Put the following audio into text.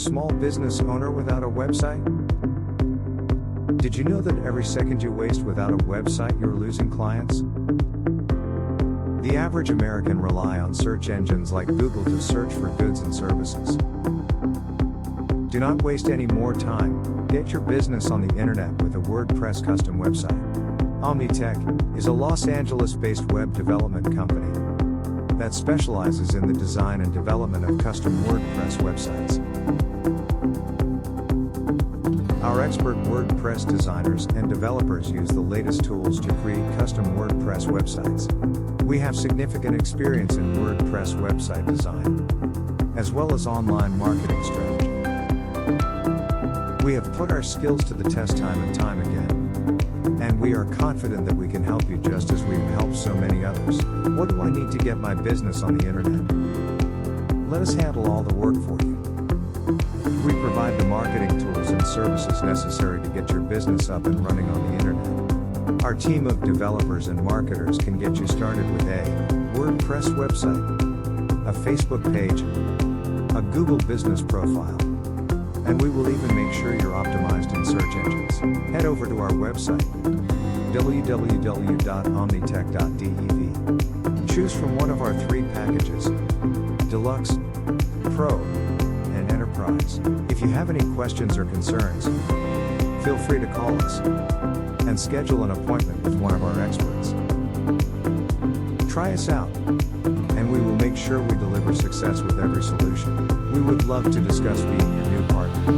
small business owner without a website? Did you know that every second you waste without a website, you're losing clients? The average American rely on search engines like Google to search for goods and services. Do not waste any more time. Get your business on the internet with a WordPress custom website. OmniTech is a Los Angeles-based web development company that specializes in the design and development of custom WordPress websites. Our expert WordPress designers and developers use the latest tools to create custom WordPress websites. We have significant experience in WordPress website design, as well as online marketing strategy. We have put our skills to the test time and time again, and we are confident that we can help you just as we've helped so many others. What do I need to get my business on the internet? Let us handle all the work for you. We provide the marketing tools and services necessary to get your business up and running on the internet. Our team of developers and marketers can get you started with a WordPress website, a Facebook page, a Google business profile, and we will even make sure you're optimized in search engines. Head over to our website, www.omnitech.dev. Choose from one of our 3 packages: Deluxe, Pro, and Enterprise. If you have any questions or concerns, feel free to call us and schedule an appointment with one of our experts. Try us out, and we will make sure we deliver success with every solution. We would love to discuss being your new partner.